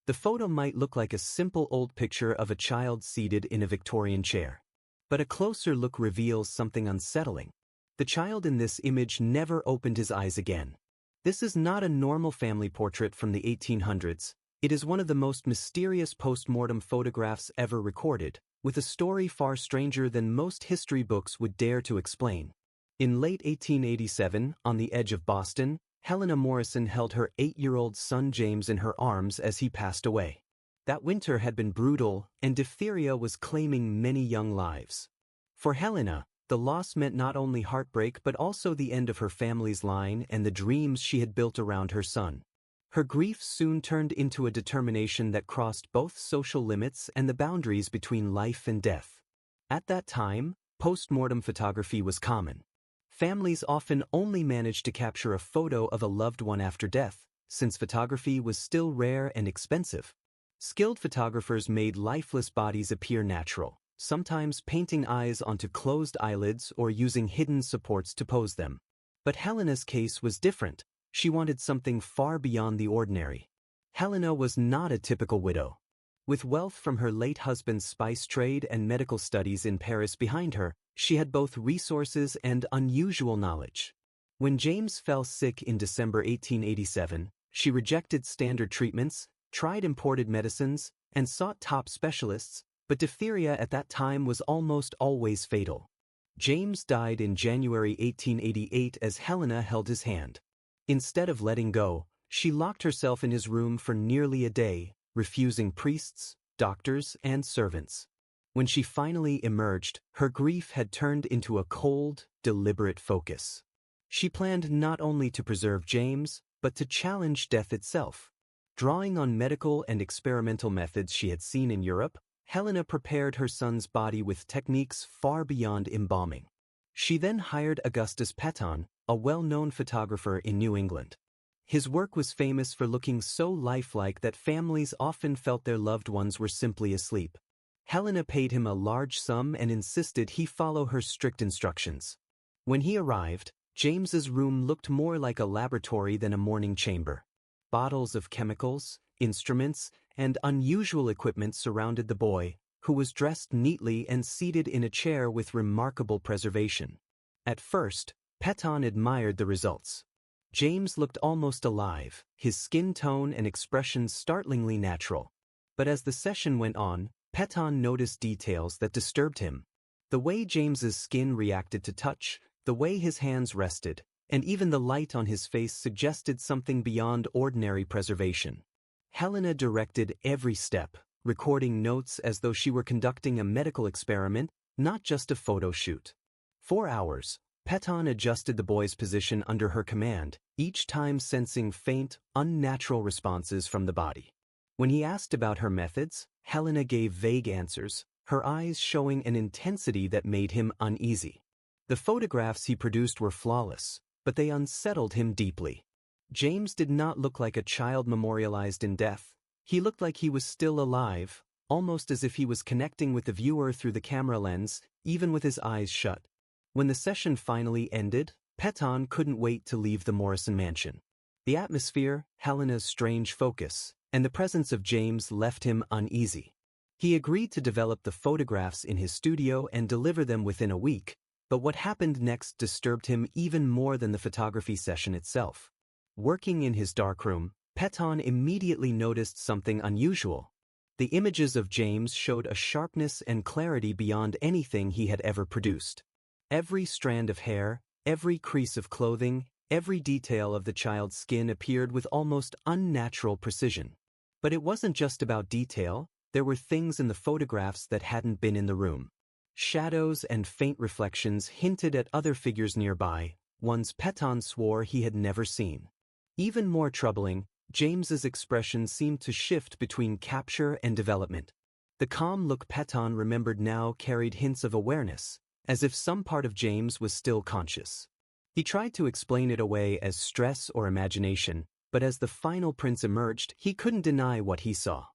The photo might look like a simple old picture of a child seated in a Victorian chair. But a closer look reveals something unsettling. The child in this image never opened his eyes again. This is not a normal family portrait from the 1800s. It is one of the most mysterious post-mortem photographs ever recorded, with a story far stranger than most history books would dare to explain. In late 1887, on the edge of Boston, Helena Morrison held her 8-year-old son James in her arms as he passed away. That winter had been brutal, and diphtheria was claiming many young lives. For Helena, the loss meant not only heartbreak but also the end of her family's line and the dreams she had built around her son. Her grief soon turned into a determination that crossed both social limits and the boundaries between life and death. At that time, post-mortem photography was common. Families often only managed to capture a photo of a loved one after death, since photography was still rare and expensive. Skilled photographers made lifeless bodies appear natural, sometimes painting eyes onto closed eyelids or using hidden supports to pose them. But Helena's case was different. She wanted something far beyond the ordinary. Helena was not a typical widow. With wealth from her late husband's spice trade and medical studies in Paris behind her, she had both resources and unusual knowledge. When James fell sick in December 1887, she rejected standard treatments, tried imported medicines, and sought top specialists, but diphtheria at that time was almost always fatal. James died in January 1888 as Helena held his hand. Instead of letting go, she locked herself in his room for nearly a day, refusing priests, doctors, and servants. When she finally emerged, her grief had turned into a cold, deliberate focus. She planned not only to preserve James, but to challenge death itself. Drawing on medical and experimental methods she had seen in Europe, Helena prepared her son's body with techniques far beyond embalming. She then hired Augustus Peton, a well-known photographer in New England. His work was famous for looking so lifelike that families often felt their loved ones were simply asleep. Helena paid him a large sum and insisted he follow her strict instructions. When he arrived, James's room looked more like a laboratory than a mourning chamber. Bottles of chemicals, instruments, and unusual equipment surrounded the boy, who was dressed neatly and seated in a chair with remarkable preservation. At first, Peton admired the results. James looked almost alive, his skin tone and expression startlingly natural. But as the session went on, Peton noticed details that disturbed him. The way James's skin reacted to touch, the way his hands rested, and even the light on his face suggested something beyond ordinary preservation. Helena directed every step, recording notes as though she were conducting a medical experiment, not just a photo shoot. For hours, Peton adjusted the boy's position under her command, each time sensing faint, unnatural responses from the body. When he asked about her methods, Helena gave vague answers, her eyes showing an intensity that made him uneasy. The photographs he produced were flawless, but they unsettled him deeply. James did not look like a child memorialized in death. He looked like he was still alive, almost as if he was connecting with the viewer through the camera lens, even with his eyes shut. When the session finally ended, Peton couldn't wait to leave the Morrison mansion. The atmosphere, Helena's strange focus, and the presence of James left him uneasy. He agreed to develop the photographs in his studio and deliver them within a week, but what happened next disturbed him even more than the photography session itself. Working in his darkroom, Peton immediately noticed something unusual. The images of James showed a sharpness and clarity beyond anything he had ever produced. Every strand of hair, every crease of clothing, every detail of the child's skin appeared with almost unnatural precision. But it wasn't just about detail, there were things in the photographs that hadn't been in the room. Shadows and faint reflections hinted at other figures nearby, ones Peton swore he had never seen. Even more troubling, James's expression seemed to shift between capture and development. The calm look Peton remembered now carried hints of awareness, as if some part of James was still conscious. He tried to explain it away as stress or imagination, but as the final prints emerged, he couldn't deny what he saw.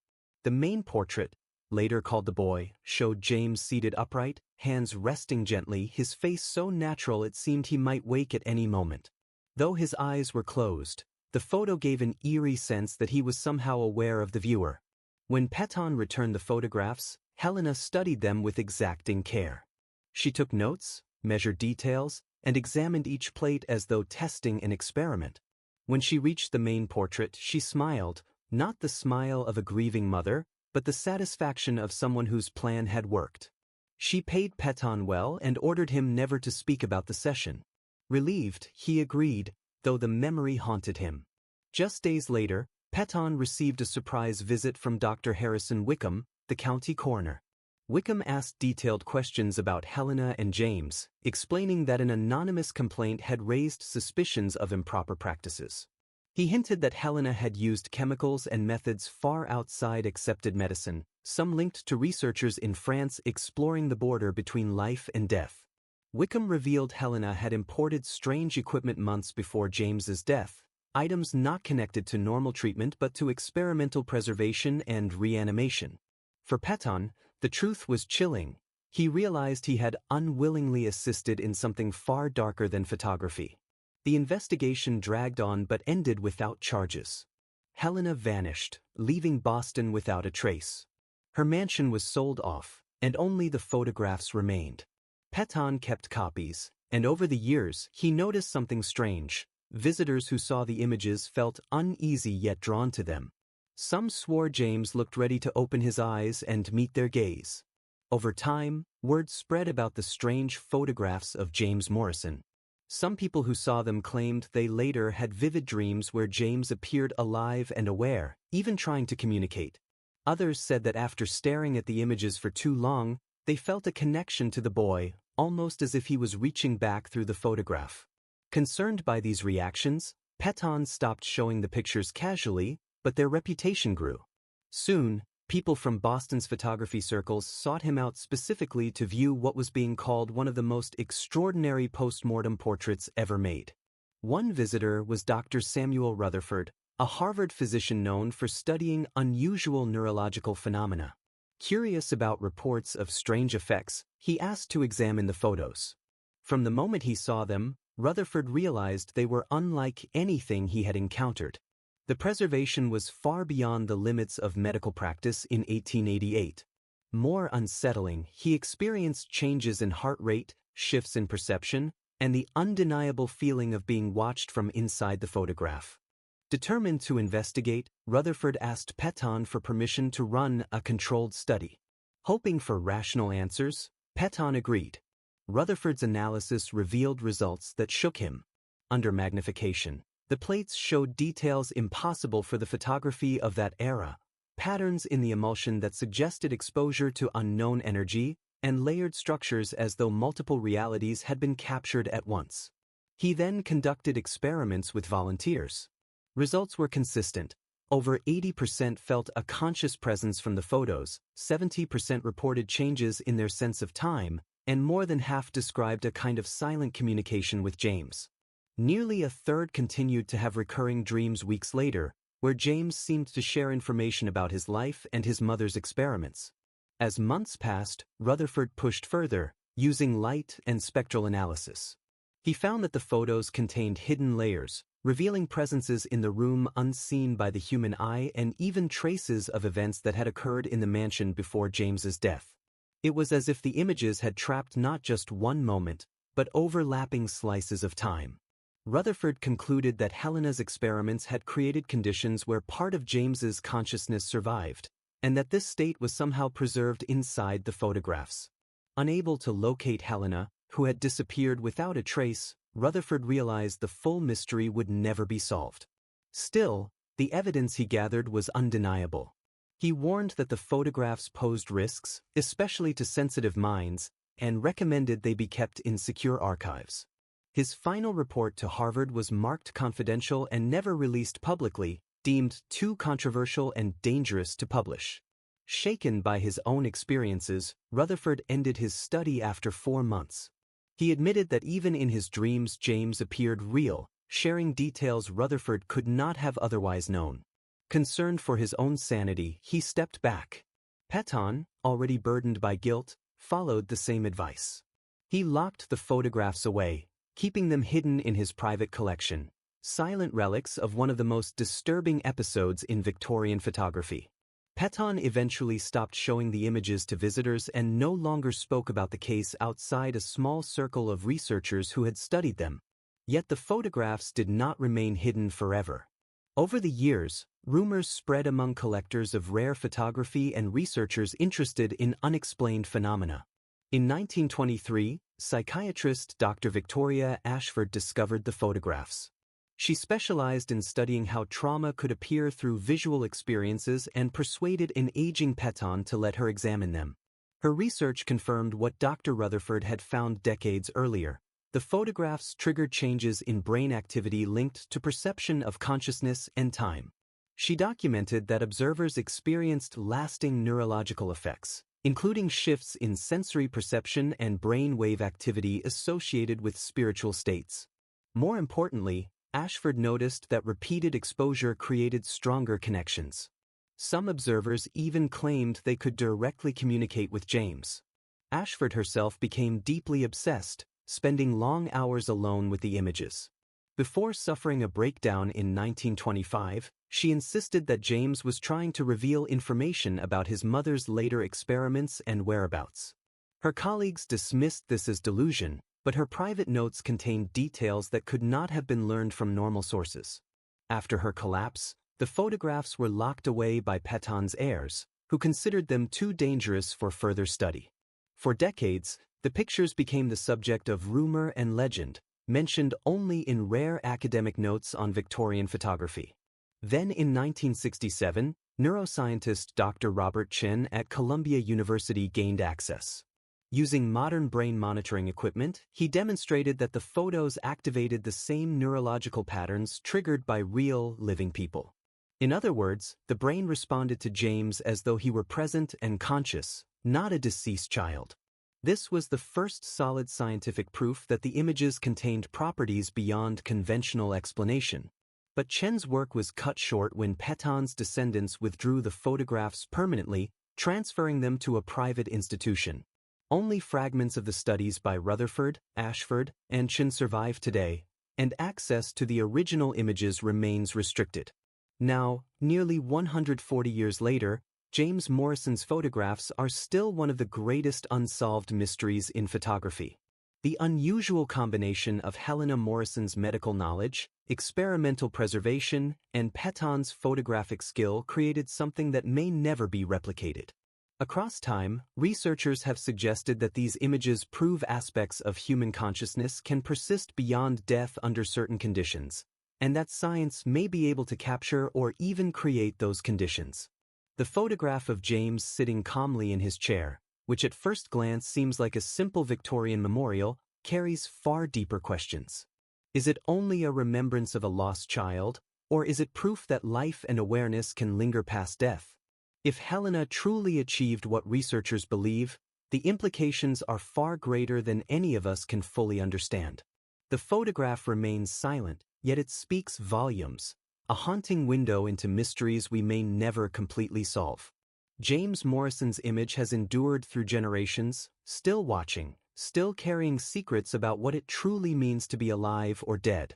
The main portrait, later called the boy, showed James seated upright, hands resting gently, his face so natural it seemed he might wake at any moment. Though his eyes were closed, The photo gave an eerie sense that he was somehow aware of the viewer. When Pétain returned the photographs, Helena studied them with exacting care. She took notes, measured details, and examined each plate as though testing an experiment. When she reached the main portrait, she smiled, not the smile of a grieving mother, but the satisfaction of someone whose plan had worked. She paid Pétain well and ordered him never to speak about the session. Relieved, he agreed, though the memory haunted him. Just days later, Pétain received a surprise visit from Dr. Harrison Wickham, the county coroner. Wickham asked detailed questions about Helena and James, explaining that an anonymous complaint had raised suspicions of improper practices. He hinted that Helena had used chemicals and methods far outside accepted medicine, some linked to researchers in France exploring the border between life and death. Wickham revealed Helena had imported strange equipment months before James's death, items not connected to normal treatment but to experimental preservation and reanimation. For Pétain, the truth was chilling. He realized he had unwillingly assisted in something far darker than photography. The investigation dragged on but ended without charges. Helena vanished, leaving Boston without a trace. Her mansion was sold off, and only the photographs remained. Pétain kept copies, and over the years he noticed something strange. Visitors who saw the images felt uneasy yet drawn to them. Some swore James looked ready to open his eyes and meet their gaze. Over time, word spread about the strange photographs of James Morrison. Some people who saw them claimed they later had vivid dreams where James appeared alive and aware, even trying to communicate. Others said that after staring at the images for too long, they felt a connection to the boy, almost as if he was reaching back through the photograph. Concerned by these reactions, Pétain stopped showing the pictures casually, but their reputation grew. Soon, people from Boston's photography circles sought him out specifically to view what was being called one of the most extraordinary post-mortem portraits ever made. One visitor was Dr. Samuel Rutherford, a Harvard physician known for studying unusual neurological phenomena. Curious about reports of strange effects, he asked to examine the photos. From the moment he saw them, Rutherford realized they were unlike anything he had encountered. The preservation was far beyond the limits of medical practice in 1888. More unsettling, he experienced changes in heart rate, shifts in perception, and the undeniable feeling of being watched from inside the photograph. Determined to investigate, Rutherford asked Pétain for permission to run a controlled study. Hoping for rational answers, Pétain agreed. Rutherford's analysis revealed results that shook him. Under magnification, the plates showed details impossible for the photography of that era, patterns in the emulsion that suggested exposure to unknown energy, and layered structures as though multiple realities had been captured at once. He then conducted experiments with volunteers. Results were consistent. Over 80% felt a conscious presence from the photos, 70% reported changes in their sense of time, and more than half described a kind of silent communication with James. Nearly a third continued to have recurring dreams weeks later, where James seemed to share information about his life and his mother's experiments. As months passed, Rutherford pushed further, using light and spectral analysis. He found that the photos contained hidden layers, revealing presences in the room unseen by the human eye and even traces of events that had occurred in the mansion before James's death. It was as if the images had trapped not just one moment, but overlapping slices of time. Rutherford concluded that Helena's experiments had created conditions where part of James's consciousness survived, and that this state was somehow preserved inside the photographs. Unable to locate Helena, who had disappeared without a trace, Rutherford realized the full mystery would never be solved. Still, the evidence he gathered was undeniable. He warned that the photographs posed risks, especially to sensitive minds, and recommended they be kept in secure archives. His final report to Harvard was marked confidential and never released publicly, deemed too controversial and dangerous to publish. Shaken by his own experiences, Rutherford ended his study after 4 months. He admitted that even in his dreams James appeared real, sharing details Rutherford could not have otherwise known. Concerned for his own sanity, he stepped back. Pétain, already burdened by guilt, followed the same advice. He locked the photographs away, keeping them hidden in his private collection. silent relics of one of the most disturbing episodes in Victorian photography. Peton eventually stopped showing the images to visitors and no longer spoke about the case outside a small circle of researchers who had studied them. Yet the photographs did not remain hidden forever. Over the years, rumors spread among collectors of rare photography and researchers interested in unexplained phenomena. In 1923, psychiatrist Dr. Victoria Ashford discovered the photographs. She specialized in studying how trauma could appear through visual experiences and persuaded an aging Peton to let her examine them. Her research confirmed what Dr. Rutherford had found decades earlier. The photographs triggered changes in brain activity linked to perception of consciousness and time. She documented that observers experienced lasting neurological effects, including shifts in sensory perception and brain wave activity associated with spiritual states. More importantly, Ashford noticed that repeated exposure created stronger connections. Some observers even claimed they could directly communicate with James. Ashford herself became deeply obsessed, spending long hours alone with the images. Before suffering a breakdown in 1925, she insisted that James was trying to reveal information about his mother's later experiments and whereabouts. Her colleagues dismissed this as delusion, but her private notes contained details that could not have been learned from normal sources. After her collapse, the photographs were locked away by Peton's heirs, who considered them too dangerous for further study. For decades, the pictures became the subject of rumor and legend, mentioned only in rare academic notes on Victorian photography. Then in 1967, neuroscientist Dr. Robert Chen at Columbia University gained access. Using modern brain monitoring equipment, he demonstrated that the photos activated the same neurological patterns triggered by real, living people. In other words, the brain responded to James as though he were present and conscious, not a deceased child. This was the first solid scientific proof that the images contained properties beyond conventional explanation. But Chen's work was cut short when Peton's descendants withdrew the photographs permanently, transferring them to a private institution. Only fragments of the studies by Rutherford, Ashford, and Chen survive today, and access to the original images remains restricted. Now, nearly 140 years later, James Morrison's photographs are still one of the greatest unsolved mysteries in photography. The unusual combination of Helena Morrison's medical knowledge, experimental preservation, and Peton's photographic skill created something that may never be replicated. Across time, researchers have suggested that these images prove aspects of human consciousness can persist beyond death under certain conditions, and that science may be able to capture or even create those conditions. The photograph of James sitting calmly in his chair, which at first glance seems like a simple Victorian memorial, carries far deeper questions. Is it only a remembrance of a lost child, or is it proof that life and awareness can linger past death? If Helena truly achieved what researchers believe, the implications are far greater than any of us can fully understand. The photograph remains silent, yet it speaks volumes, a haunting window into mysteries we may never completely solve. James Morrison's image has endured through generations, still watching, still carrying secrets about what it truly means to be alive or dead.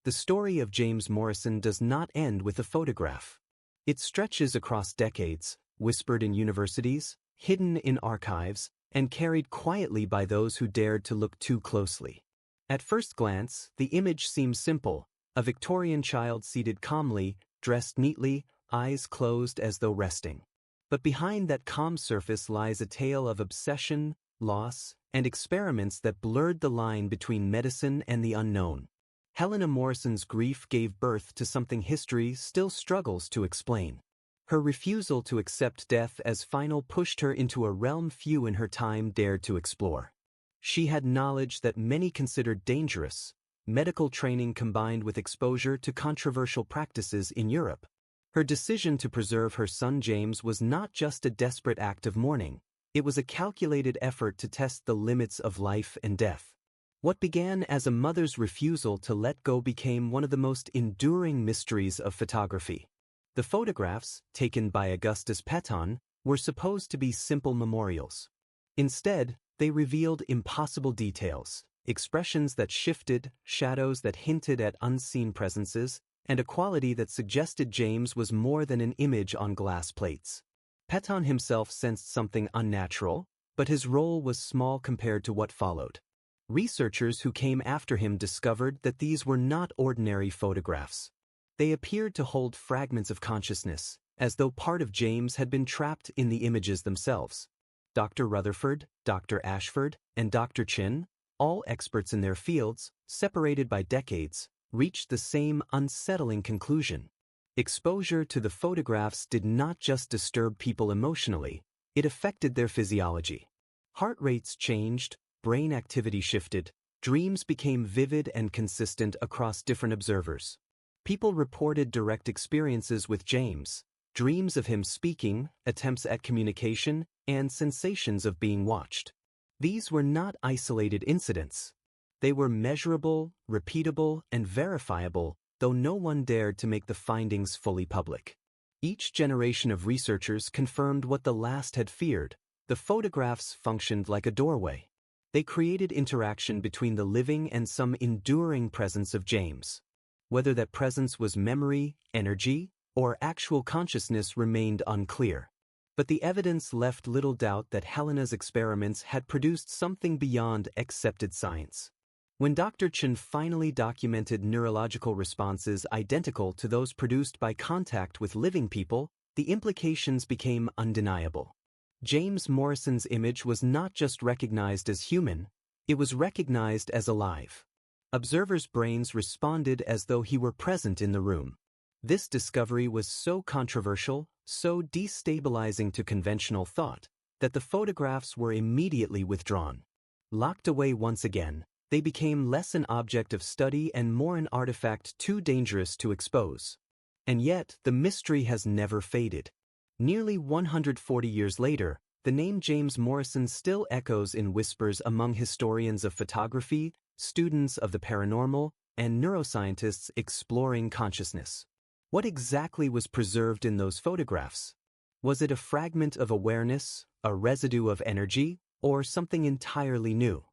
The story of James Morrison does not end with a photograph. It stretches across decades, whispered in universities, hidden in archives, and carried quietly by those who dared to look too closely. At first glance, the image seems simple: a Victorian child seated calmly, dressed neatly, eyes closed as though resting. But behind that calm surface lies a tale of obsession, loss, and experiments that blurred the line between medicine and the unknown. Helena Morrison's grief gave birth to something history still struggles to explain. Her refusal to accept death as final pushed her into a realm few in her time dared to explore. She had knowledge that many considered dangerous, medical training combined with exposure to controversial practices in Europe. Her decision to preserve her son James was not just a desperate act of mourning, it was a calculated effort to test the limits of life and death. What began as a mother's refusal to let go became one of the most enduring mysteries of photography. The photographs, taken by Augustus Peton, were supposed to be simple memorials. Instead, they revealed impossible details, expressions that shifted, shadows that hinted at unseen presences, and a quality that suggested James was more than an image on glass plates. Pétain himself sensed something unnatural, but his role was small compared to what followed. Researchers who came after him discovered that these were not ordinary photographs. They appeared to hold fragments of consciousness, as though part of James had been trapped in the images themselves. Dr. Rutherford, Dr. Ashford, and Dr. Chin, all experts in their fields, separated by decades, reached the same unsettling conclusion. Exposure to the photographs did not just disturb people emotionally, it affected their physiology. Heart rates changed, brain activity shifted, dreams became vivid and consistent across different observers. People reported direct experiences with James, dreams of him speaking, attempts at communication, and sensations of being watched. These were not isolated incidents. They were measurable, repeatable, and verifiable, though no one dared to make the findings fully public. Each generation of researchers confirmed what the last had feared. The photographs functioned like a doorway. They created interaction between the living and some enduring presence of James. Whether that presence was memory, energy, or actual consciousness remained unclear. But the evidence left little doubt that Helena's experiments had produced something beyond accepted science. When Dr. Chin finally documented neurological responses identical to those produced by contact with living people, the implications became undeniable. James Morrison's image was not just recognized as human, it was recognized as alive. Observers' brains responded as though he were present in the room. This discovery was so controversial, so destabilizing to conventional thought, that the photographs were immediately withdrawn. Locked away once again, they became less an object of study and more an artifact too dangerous to expose. And yet, the mystery has never faded. Nearly 140 years later, the name James Morrison still echoes in whispers among historians of photography, students of the paranormal, and neuroscientists exploring consciousness. What exactly was preserved in those photographs? Was it a fragment of awareness, a residue of energy, or something entirely new?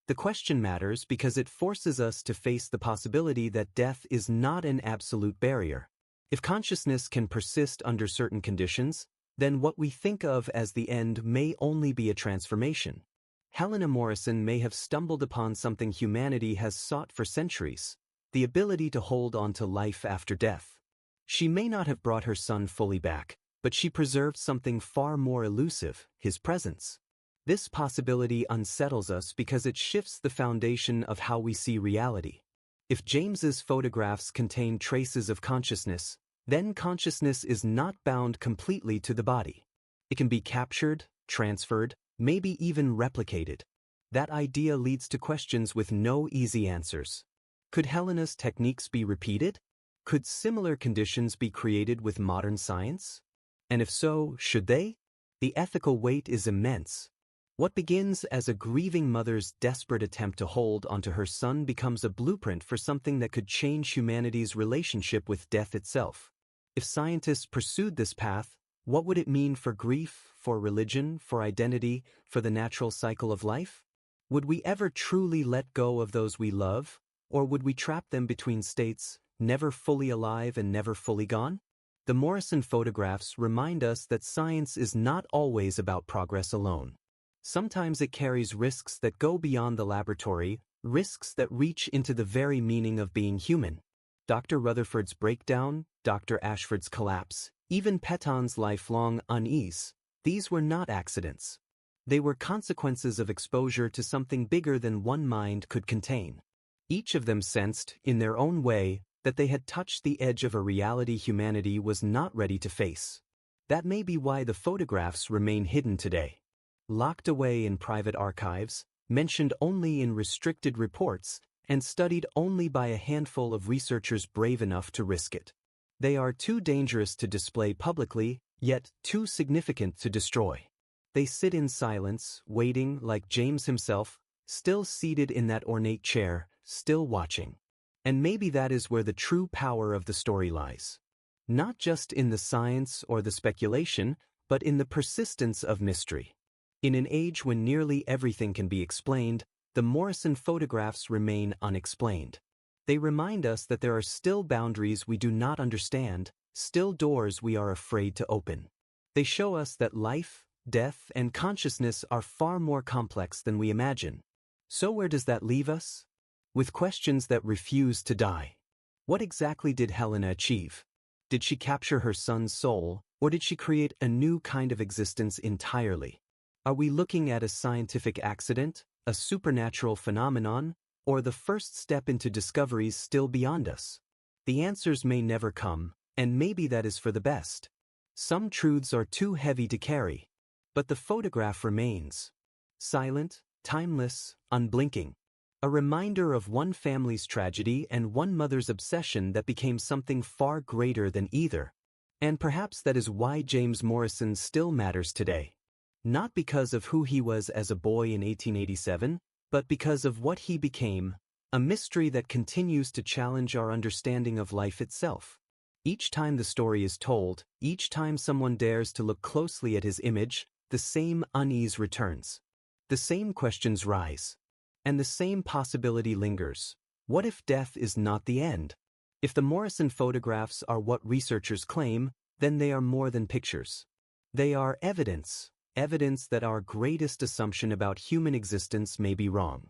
The question matters because it forces us to face the possibility that death is not an absolute barrier. If consciousness can persist under certain conditions, then what we think of as the end may only be a transformation. Helena Morrison may have stumbled upon something humanity has sought for centuries, the ability to hold on to life after death. She may not have brought her son fully back, but she preserved something far more elusive, his presence. This possibility unsettles us because it shifts the foundation of how we see reality. If James's photographs contain traces of consciousness, then consciousness is not bound completely to the body. It can be captured, transferred, maybe even replicated. That idea leads to questions with no easy answers. Could Helena's techniques be repeated? Could similar conditions be created with modern science? And if so, should they? The ethical weight is immense. What begins as a grieving mother's desperate attempt to hold onto her son becomes a blueprint for something that could change humanity's relationship with death itself. If scientists pursued this path, what would it mean for grief, for religion, for identity, for the natural cycle of life? Would we ever truly let go of those we love, or would we trap them between states, never fully alive and never fully gone? The Morrison photographs remind us that science is not always about progress alone. Sometimes it carries risks that go beyond the laboratory, risks that reach into the very meaning of being human. Dr. Rutherford's breakdown, Dr. Ashford's collapse, even Pétain's lifelong unease, these were not accidents. They were consequences of exposure to something bigger than one mind could contain. Each of them sensed, in their own way, that they had touched the edge of a reality humanity was not ready to face. That may be why the photographs remain hidden today. Locked away in private archives, mentioned only in restricted reports, and studied only by a handful of researchers brave enough to risk it. They are too dangerous to display publicly, yet too significant to destroy. They sit in silence, waiting, like James himself, still seated in that ornate chair, still watching. And maybe that is where the true power of the story lies. Not just in the science or the speculation, but in the persistence of mystery. In an age when nearly everything can be explained, the Morrison photographs remain unexplained. They remind us that there are still boundaries we do not understand, still doors we are afraid to open. They show us that life, death, and consciousness are far more complex than we imagine. So where does that leave us? With questions that refuse to die. What exactly did Helena achieve? Did she capture her son's soul, or did she create a new kind of existence entirely? Are we looking at a scientific accident, a supernatural phenomenon, or the first step into discoveries still beyond us? The answers may never come, and maybe that is for the best. Some truths are too heavy to carry. But the photograph remains. Silent, timeless, unblinking. A reminder of one family's tragedy and one mother's obsession that became something far greater than either. And perhaps that is why James Morrison still matters today. Not because of who he was as a boy in 1887, but because of what he became, a mystery that continues to challenge our understanding of life itself. Each time the story is told, each time someone dares to look closely at his image, the same unease returns. The same questions rise. And the same possibility lingers. What if death is not the end? If the Morrison photographs are what researchers claim, then they are more than pictures. They are evidence. Evidence that our greatest assumption about human existence may be wrong.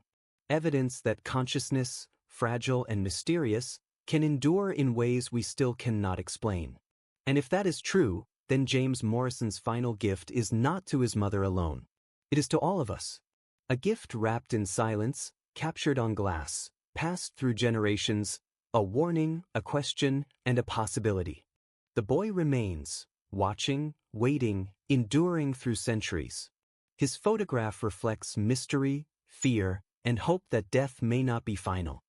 Evidence that consciousness, fragile and mysterious, can endure in ways we still cannot explain. And if that is true, then James Morrison's final gift is not to his mother alone. It is to all of us. A gift wrapped in silence, captured on glass, passed through generations, a warning, a question, and a possibility. The boy remains, watching, waiting, enduring through centuries. His photograph reflects mystery, fear, and hope that death may not be final.